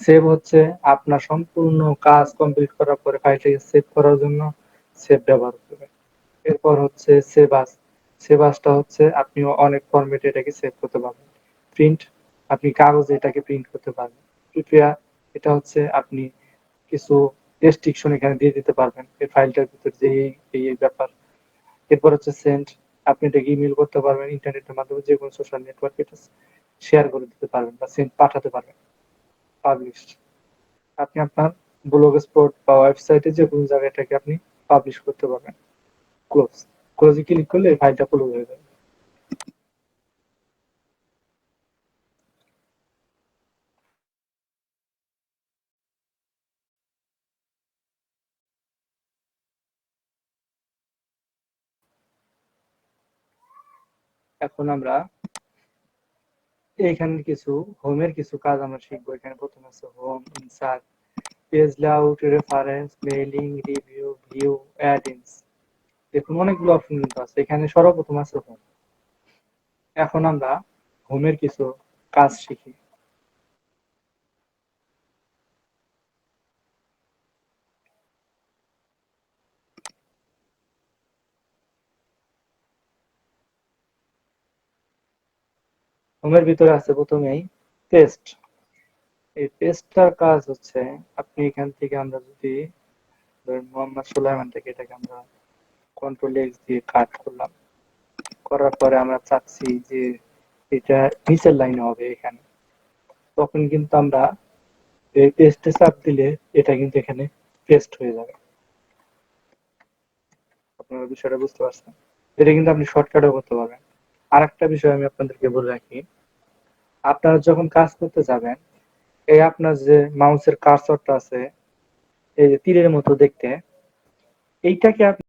Save হচ্ছে আপনার সম্পূর্ণ কাজ কমপ্লিট করার পরে ফাইলটাকে সেভ করার জন্য সেভ ব্যবহার করবেন। এরপর হচ্ছে সেভ আস। সেভ আসটা হচ্ছে আপনি অনেক ফরম্যাটে এটাকে সেভ করতে পারবেন। প্রিন্ট, আপনি কাগজে এটাকে প্রিন্ট করতে পারবেন। প্রিপেয়ার, এটা হচ্ছে আপনি কিছু রেস্ট্রিকশন এখানে দিয়ে দিতে পারবেন এই ফাইলটার ভিতর যে এই ব্যাপার। এরপর হচ্ছে সেন্ড, আপনি এটাকে ইমেল করতে পারবেন, ইন্টারনেটের মাধ্যমে যে কোনো সোশ্যাল নেটওয়ার্কে এটা শেয়ার করে দিতে পারবেন বা সেন্ড পাঠাতে পারবেন। পাবলিশ, আপনি আপনার ব্লগ স্পট বা ওয়েবসাইটে যে কোনো জায়গায় এটাকে আপনি পাবলিশ করতে পারবেন। ক্লোজ, ক্লোজে ক্লিক করলে এই ফাইলটা ক্লোজ হয়ে যাবে। এখন আমরা এইখানে কিছু হোমের কিছু কাজ আমরা শিখবো। এখানে প্রথমে আছে home, insert, page layout, reference, mailing, review, view, add ins. দেখুন অনেকগুলো অপশন কিন্তু আছে। এখানে সর্বপ্রথম আছে হোম। এখন আমরা হোমের কিছু কাজ শিখি। হোমের ভিতরে আছে প্রথমেই পেস্ট। এই পেস্টটার কাজ হচ্ছে আপনি এখান থেকে আমরা যদি ধরেন মোহাম্মদ সুলাইমান থেকে এটাকে আমরা কন্ট্রোল এক্স দিয়ে কাট করলাম, করার পরে আমরা চাচ্ছি যে এটা নিচের লাইনে হবে এখানে, তখন কিন্তু আমরা এই পেস্টে চাপ দিলে এটা কিন্তু এখানে পেস্ট হয়ে যাবে। আপনারা বিষয়টা বুঝতে পারছেন? এটা কিন্তু আপনি শর্টকাটও করতে পারবেন। আর একটা বিষয় আমি আপনাদেরকে বলে রাখি, আপনারা যখন কাজ করতে যাবেন, এই আপনার যে মাউসের কার্সরটা আছে, এই যে তীরের মতো দেখতে, এইটাকে আপনি